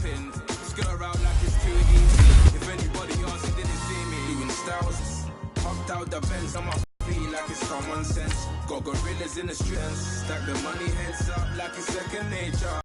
jumping. Skirt around like it's too easy. If anybody else didn't see me doing styles, hopped out the Benz on my feet like it's common sense. Got gorillas in the streets, stack the money heads up like it's second nature.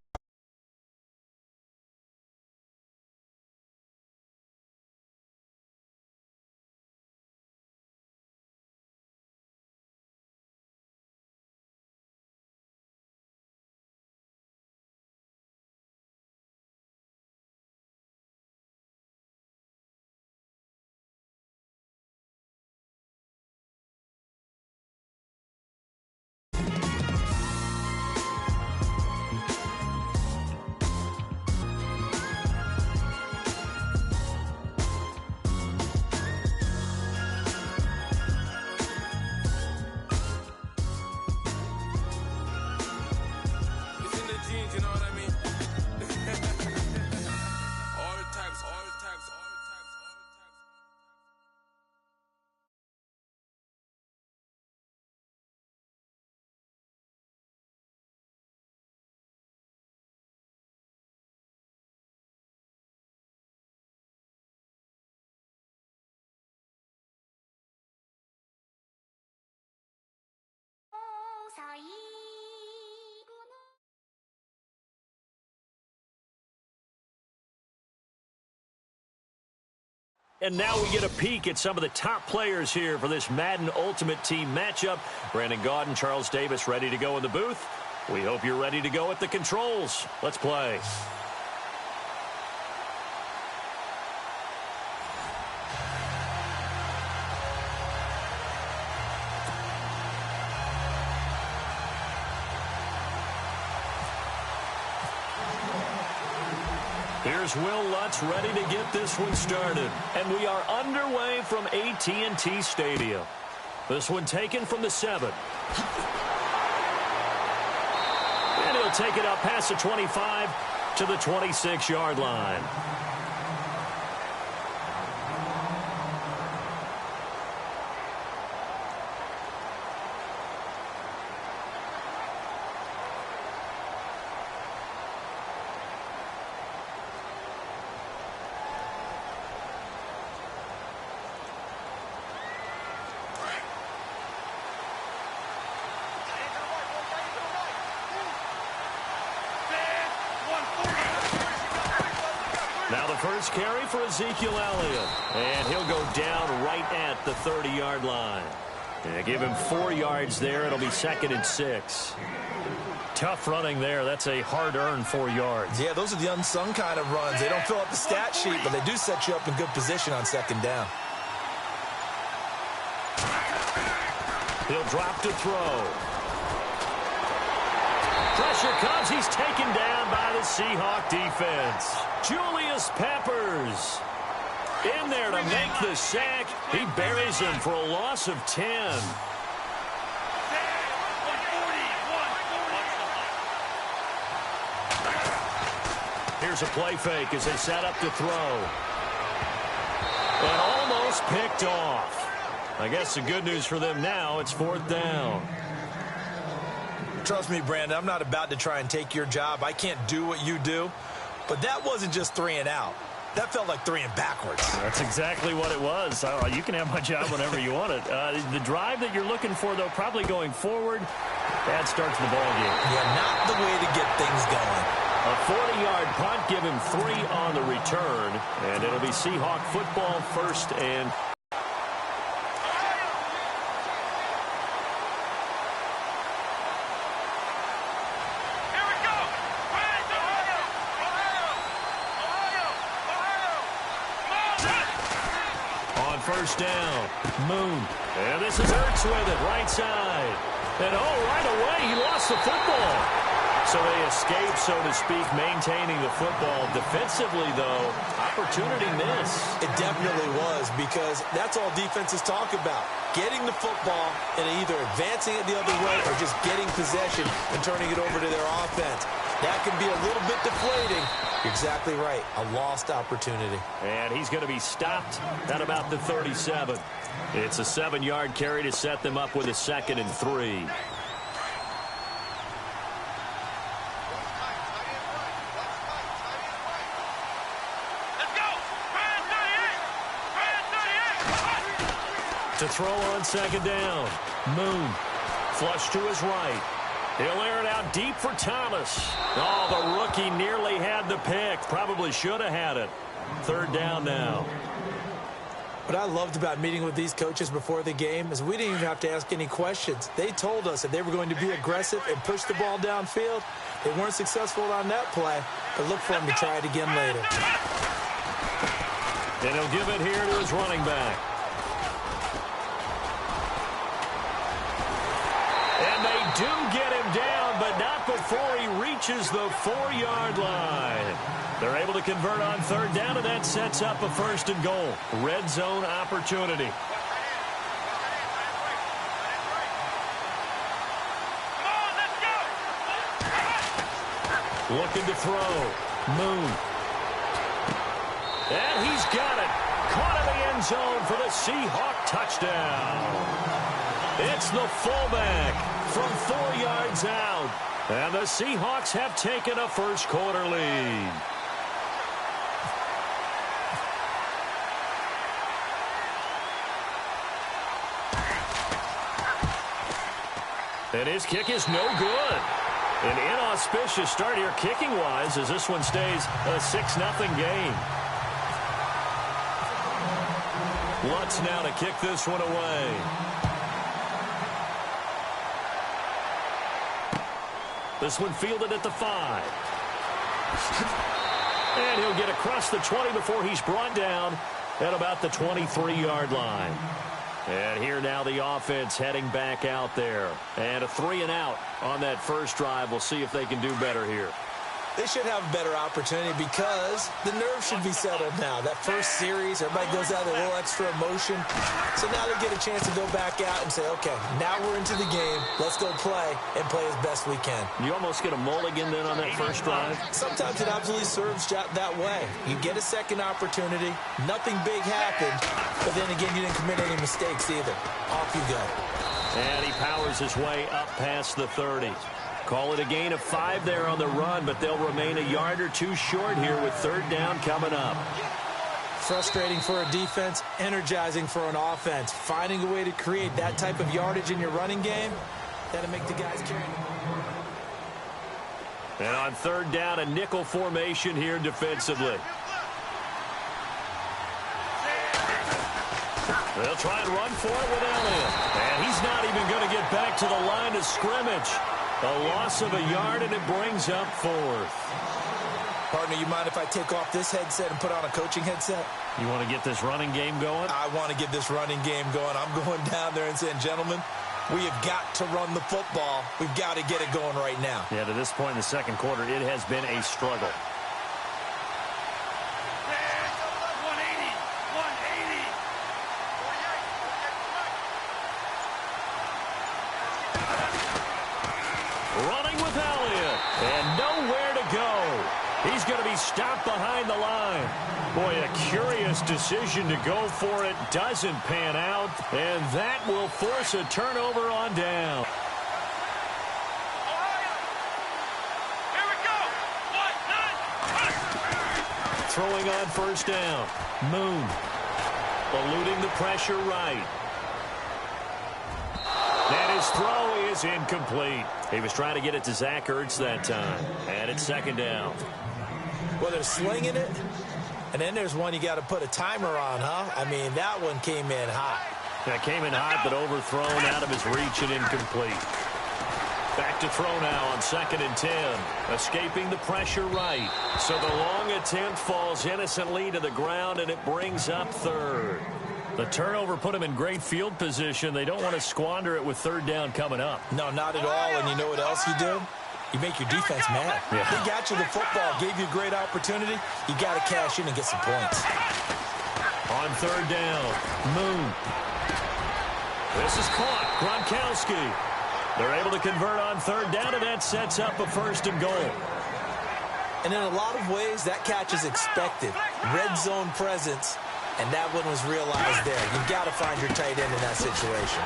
You know what I mean? all types. And now we get a peek at some of the top players here for this Madden Ultimate Team matchup. Brandon Gaudin, Charles Davis ready to go in the booth. We hope you're ready to go at the controls. Let's play. Here's Will Lutz ready to get this one started. And we are underway from AT&T Stadium. This one taken from the 7. And he'll take it up past the 25 to the 26-yard line. Now the first carry for Ezekiel Elliott. And he'll go down right at the 30-yard line. Yeah, give him 4 yards there. It'll be 2nd and 6. Tough running there. That's a hard-earned 4 yards. Yeah, those are the unsung kind of runs. They don't fill out the stat sheet, but they do set you up in good position on 2nd down. He'll drop to throw. Pressure comes. He's taken down by the Seahawk defense. Julius Peppers in there to make the sack. He buries him for a loss of 10. Here's a play fake as they set up to throw. And almost picked off. I guess the good news for them now, it's 4th down. Trust me, Brandon, I'm not about to try and take your job. I can't do what you do. But that wasn't just 3 and out. That felt like 3 and backwards. That's exactly what it was. You can have my job whenever you want it. The drive that you're looking for, though, probably going forward, bad start to the ballgame. Yeah, not the way to get things going. A 40-yard punt, give him 3 on the return. And it'll be Seahawk football, 1st and first down. Moon. And this is Ertz with it, right side. And right away, he lost the football. So they escape, so to speak, maintaining the football. Defensively, though, opportunity miss. It definitely was, because that's all defenses talk about. Getting the football and either advancing it the other way or just getting possession and turning it over to their offense. That can be a little bit deflating. You're exactly right. A lost opportunity. And he's going to be stopped at about the 37. It's a 7-yard carry to set them up with a 2nd and 3. To throw on second down. Moon. Flush to his right. He'll air it out deep for Thomas. Oh, the rookie nearly had the pick. Probably should have had it. Third down now. What I loved about meeting with these coaches before the game is we didn't even have to ask any questions. They told us that they were going to be aggressive and push the ball downfield. They weren't successful on that play, but look for them to try it again later. And he'll give it here to his running back. And they do get him down, but not before he reaches the 4-yard line. They're able to convert on third down, and that sets up a first and goal. Red zone opportunity. Looking to throw. Moon. And he's got it. Caught in the end zone for the Seahawk touchdown. It's the fullback from 4 yards out. And the Seahawks have taken a first quarter lead. And his kick is no good. An inauspicious start here kicking-wise as this one stays a 6-0 game. Lutz now to kick this one away. This one fielded at the 5. And he'll get across the 20 before he's brought down at about the 23-yard line. And here now the offense heading back out there. And a 3-and-out on that first drive. We'll see if they can do better here. They should have a better opportunity because the nerves should be settled now. That first series, everybody goes out with a little extra emotion. So now they get a chance to go back out and say, okay, now we're into the game. Let's go play and play as best we can. You almost get a mulligan then on that first drive? Sometimes it absolutely serves that way. You get a second opportunity. Nothing big happened. But then again, you didn't commit any mistakes either. Off you go. And he powers his way up past the 30. Call it a gain of 5 there on the run, but they'll remain a yard or two short here with third down coming up. Frustrating for a defense, energizing for an offense. Finding a way to create that type of yardage in your running game, that'll make the guys carry the ball. And on third down, a nickel formation here defensively. They'll try and run for it with Elliott. And he's not even going to get back to the line of scrimmage. A loss of a yard, and it brings up 4th. Partner, you mind if I take off this headset and put on a coaching headset? You want to get this running game going? I want to get this running game going. I'm going down there and saying, gentlemen, we have got to run the football. We've got to get it going right now. Yeah, to this point in the second quarter, it has been a struggle. Running with Elliott, and nowhere to go. He's going to be stopped behind the line. Boy, a curious decision to go for it. Doesn't pan out, and that will force a turnover on down. Here we go. Throwing on first down. Moon. Eluding the pressure right. And his throw is incomplete. He was trying to get it to Zach Ertz that time. And it's second down. Well, they're slinging it. And then there's one you got to put a timer on, huh? I mean, that one came in hot. That came in hot, but overthrown out of his reach and incomplete. Back to throw now on 2nd and 10. Escaping the pressure right. So the long attempt falls innocently to the ground, and it brings up 3rd. The turnover put him in great field position. They don't want to squander it with third down coming up. No, not at all. And you know what else you do? You make your defense mad. Yeah. They got you the football, gave you a great opportunity. You got to cash in and get some points. On third down, Moon. This is caught. Gronkowski. They're able to convert on third down, and that sets up a first and goal. And in a lot of ways, that catch is expected. Red zone presence, and that one was realized there. You've got to find your tight end in that situation.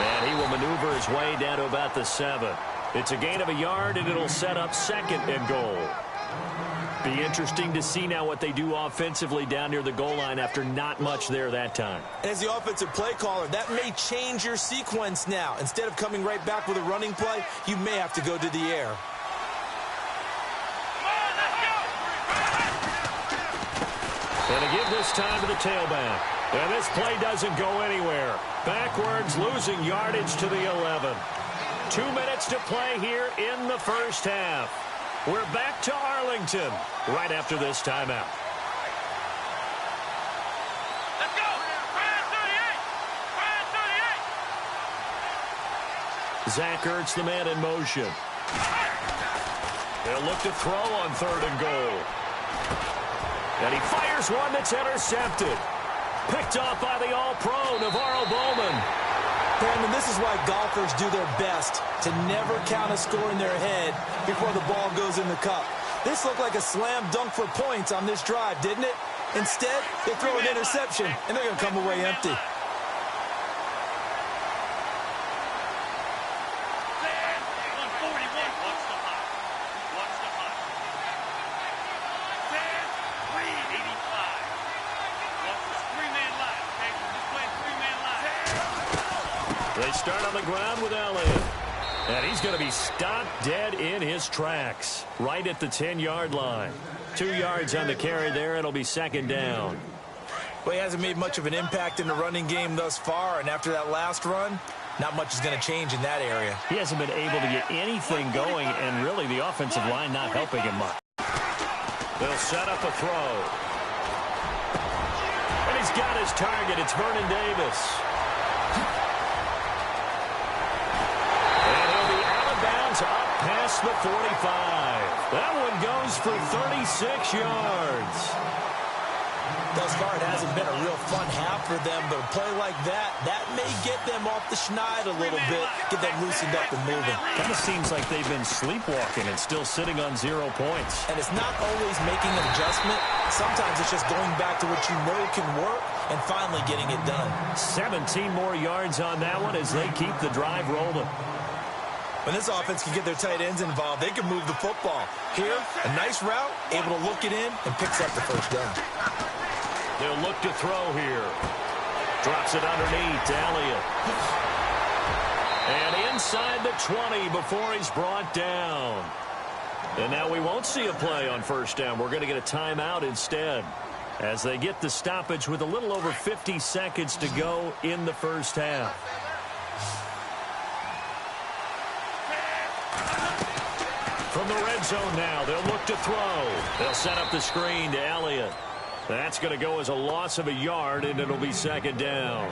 And he will maneuver his way down to about the 7. It's a gain of a yard, and it'll set up 2nd and goal. Be interesting to see now what they do offensively down near the goal line after not much there that time. As the offensive play caller, that may change your sequence now. Instead of coming right back with a running play, you may have to go to the air. And to give this time to the tailback. And this play doesn't go anywhere. Backwards, losing yardage to the 11. 2 minutes to play here in the first half. We're back to Arlington right after this timeout. Let's go! Ryan 38! Ryan 38! Zach Ertz, the man in motion. They'll look to throw on 3rd and goal. And he fires one that's intercepted. Picked off by the All-Pro, Navarro Bowman. Brandon, this is why golfers do their best to never count a score in their head before the ball goes in the cup. This looked like a slam dunk for points on this drive, didn't it? Instead, they throw an interception, and they're going to come away empty. They start on the ground with Elliott. And he's going to be stopped dead in his tracks right at the 10-yard line. 2 yards on the carry there. It'll be 2nd down. Well, he hasn't made much of an impact in the running game thus far, and after that last run, not much is going to change in that area. He hasn't been able to get anything going, and really the offensive line not helping him much. They'll set up a throw. And he's got his target. It's Vernon Davis. Up past the 45. That one goes for 36 yards. Thus far, it hasn't been a real fun half for them, but a play like that may get them off the schneid a little bit, get them loosened up and moving. Kind of seems like they've been sleepwalking and still sitting on 0 points. And it's not always making an adjustment. Sometimes it's just going back to what you know can work and finally getting it done. 17 more yards on that one as they keep the drive rolling. When this offense can get their tight ends involved, they can move the football. Here, a nice route, able to look it in, and picks up the 1st down. They'll look to throw here. Drops it underneath to Elliott. And inside the 20 before he's brought down. And now we won't see a play on 1st down. We're going to get a timeout instead as they get the stoppage with a little over 50 seconds to go in the first half. From the red zone now, they'll look to throw. They'll set up the screen to Elliott. That's going to go as a loss of a yard, and it'll be 2nd down.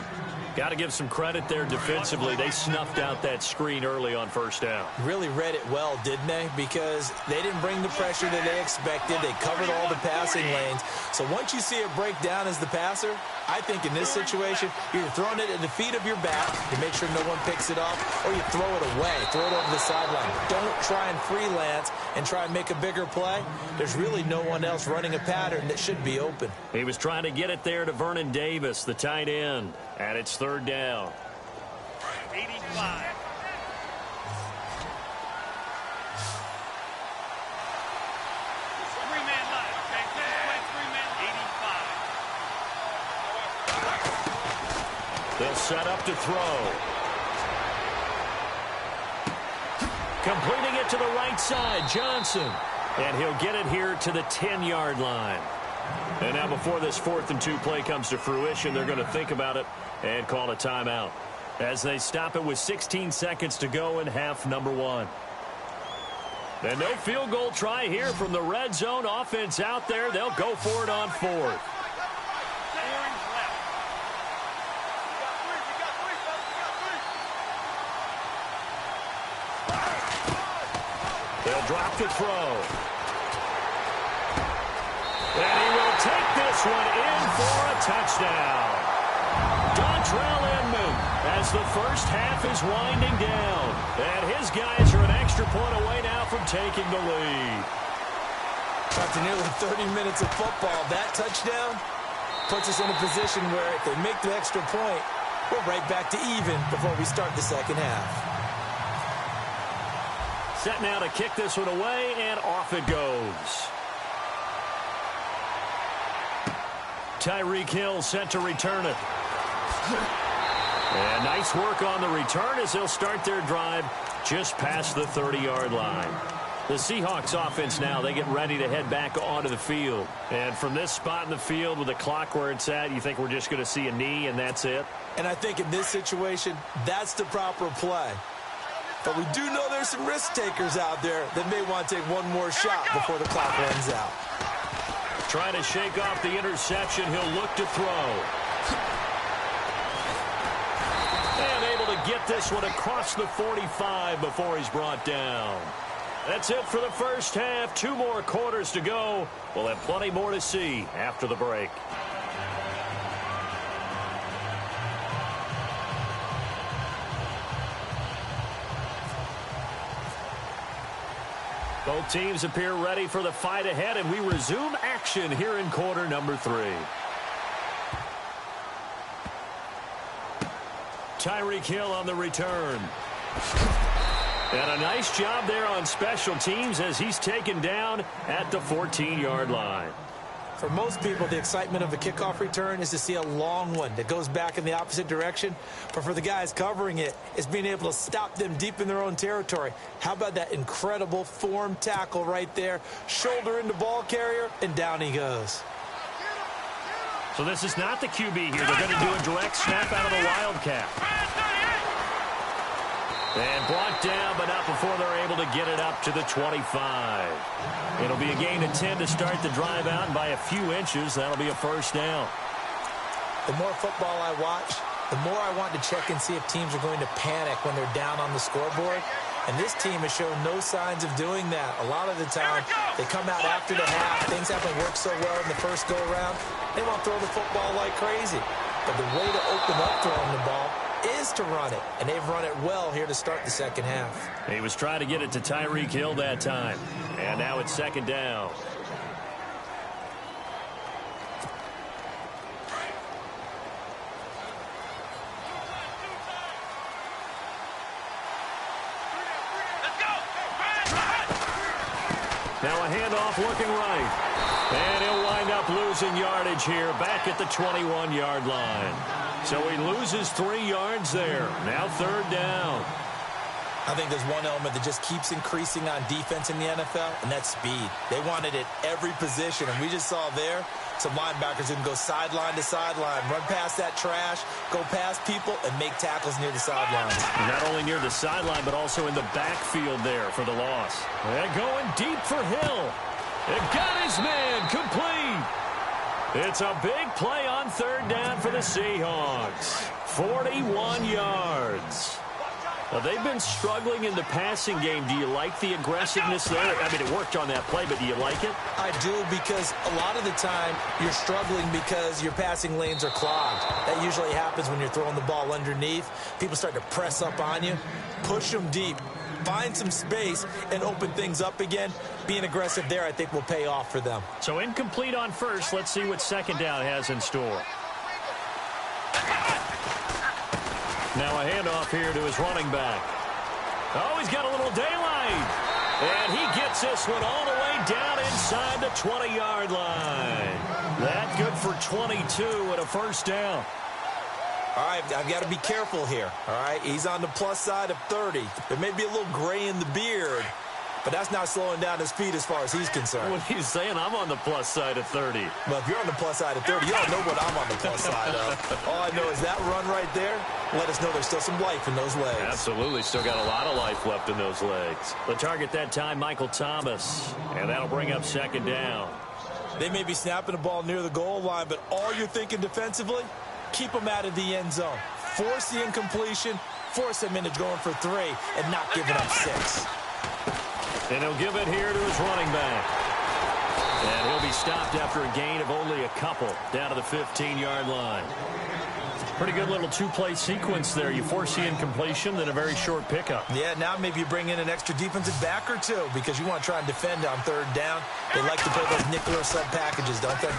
Got to give some credit there defensively. They snuffed out that screen early on 1st down. Really read it well, didn't they? Because they didn't bring the pressure that they expected. They covered all the passing lanes. So once you see it break down as the passer, I think in this situation, you're throwing it at the feet of your back to make sure no one picks it up, or you throw it away, throw it over the sideline. Don't try and freelance and try and make a bigger play. There's really no one else running a pattern that should be open. He was trying to get it there to Vernon Davis, the tight end, and it's 3rd down. 85. They'll set up to throw. Completing it to the right side, Johnson. And he'll get it here to the 10-yard line. And now before this 4th and 2 play comes to fruition, they're going to think about it and call a timeout as they stop it with 16 seconds to go in half number 1. And no field goal try here from the red zone. Offense out there. They'll go for it on 4th. They'll drop to throw. And he will take this one in for a touchdown. Dontrell Inman as the first half is winding down. And his guys are an extra point away now from taking the lead. After nearly 30 minutes of football, that touchdown puts us in a position where if they make the extra point, we're right back to even before we start the second half. Set now to kick this one away, and off it goes. Tyreek Hill set to return it. And nice work on the return as they'll start their drive just past the 30-yard line. The Seahawks offense now, they get ready to head back onto the field. And from this spot in the field with the clock where it's at, you think we're just going to see a knee and that's it? And I think in this situation, that's the proper play. But we do know there's some risk takers out there that may want to take one more shot before the clock runs out. Trying to shake off the interception. He'll look to throw. And able to get this one across the 45 before he's brought down. That's it for the first half. 2 more quarters to go. We'll have plenty more to see after the break. Both teams appear ready for the fight ahead, and we resume action here in quarter number 3. Tyreek Hill on the return. And a nice job there on special teams as he's taken down at the 14-yard line. For most people, the excitement of a kickoff return is to see a long one that goes back in the opposite direction. But for the guys covering it, it's being able to stop them deep in their own territory. How about that incredible form tackle right there? Shoulder into ball carrier, and down he goes. So this is not the QB here. They're going to do a direct snap out of the Wildcat. And brought down, but not before they're able to get it up to the 25. It'll be a gain of 10 to start the drive out, and by a few inches, that'll be a first down. The more football I watch, the more I want to check and see if teams are going to panic when they're down on the scoreboard. And this team has shown no signs of doing that. A lot of the time, they come out after the half. Things haven't worked so well in the first go-around. They won't throw the football like crazy. But the way to open up throwing the ball is to run it, and they've run it well here to start the second half. He was trying to get it to Tyreek Hill that time, and now it's second down. Now a handoff looking right. And he'll wind up losing yardage here back at the 21-yard line. So he loses 3 yards there. Now third down. I think there's one element that just keeps increasing on defense in the NFL, and that's speed. They want it at every position, and we just saw there some linebackers who can go sideline to sideline, run past that trash, go past people, and make tackles near the sidelines. Not only near the sideline, but also in the backfield there for the loss. They're going deep for Hill. It got his man complete. It's a big play on third down for the Seahawks. 41 yards. Well, they've been struggling in the passing game. Do you like the aggressiveness there? I mean, it worked on that play, but do you like it? I do, because a lot of the time you're struggling because your passing lanes are clogged. That usually happens when you're throwing the ball underneath. People start to press up on you. Push them deep. Find some space and open things up again. Being aggressive there, I think, will pay off for them. So incomplete on first. Let's see what second down has in store. Now a handoff here to his running back. Oh, he's got a little daylight. And he gets this one all the way down inside the 20-yard line. That good for 22 and a first down. All right, I've got to be careful here. All right, he's on the plus side of 30. There may be a little gray in the beard, but that's not slowing down his speed as far as he's concerned. What he's saying, I'm on the plus side of 30. Well, if you're on the plus side of 30, you don't know what I'm on the plus side of. All I know is that run right there, let us know there's still some life in those legs. Absolutely, still got a lot of life left in those legs. The target that time, Michael Thomas, and that'll bring up second down. They may be snapping the ball near the goal line, but all you're thinking defensively, keep them out of the end zone. Force the incompletion, force them into going for 3, and not giving up 6. And he'll give it here to his running back. And he'll be stopped after a gain of only a couple down to the 15-yard line. Pretty good little two-play sequence there. You force the incompletion, then a very short pickup. Yeah, now maybe you bring in an extra defensive back or 2 because you want to try and defend on third down. They like to play those nickel or sub packages, don't they?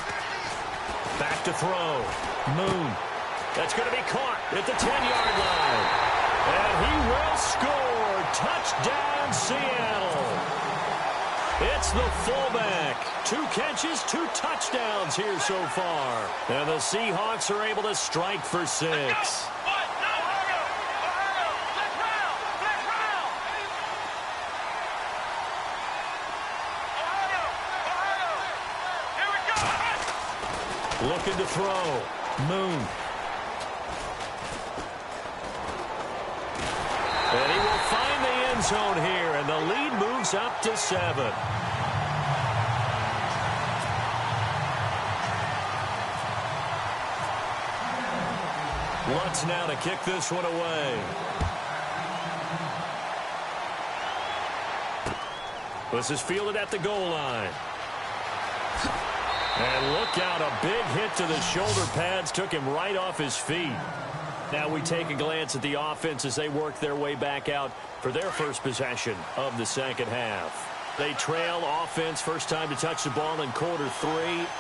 Back to throw. Moon. That's going to be caught at the 10-yard line. And he will score. Touchdown, Seattle. It's the fullback, 2 catches, 2 touchdowns here so far. And the Seahawks are able to strike for 6. Looking to throw. Moon. And he will find the end zone here, and the lead moves up to 7. Lutz now to kick this one away. This is fielded at the goal line. And look out, a big hit to the shoulder pads took him right off his feet. Now we take a glance at the offense as they work their way back out for their first possession of the second half. They trail offense, first time to touch the ball in quarter 3,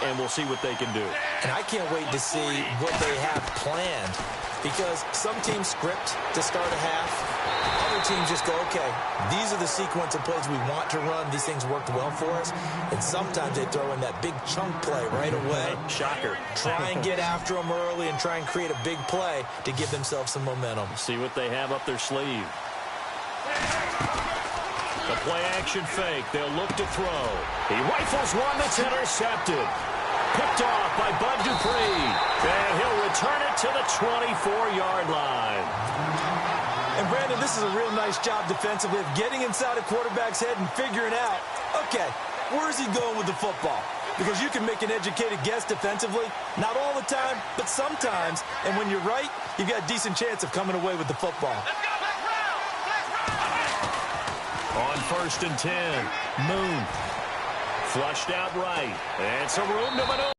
and we'll see what they can do. And I can't wait to see what they have planned, because some teams script to start a half. Other teams just go, okay, these are the sequence of plays we want to run. These things worked well for us. And sometimes they throw in that big chunk play right away. Shocker. Try and get after them early and try and create a big play to give themselves some momentum. See what they have up their sleeve. The play-action fake. They'll look to throw. He rifles one that's intercepted. Picked off by Bud Dupree. And he'll return it to the 24-yard line. And, Brandon, this is a real nice job defensively of getting inside a quarterback's head and figuring out, okay, where's he going with the football? Because you can make an educated guess defensively. Not all the time, but sometimes. And when you're right, you've got a decent chance of coming away with the football. On 1st and 10, Moon. Flushed out right. And some room to maneuver.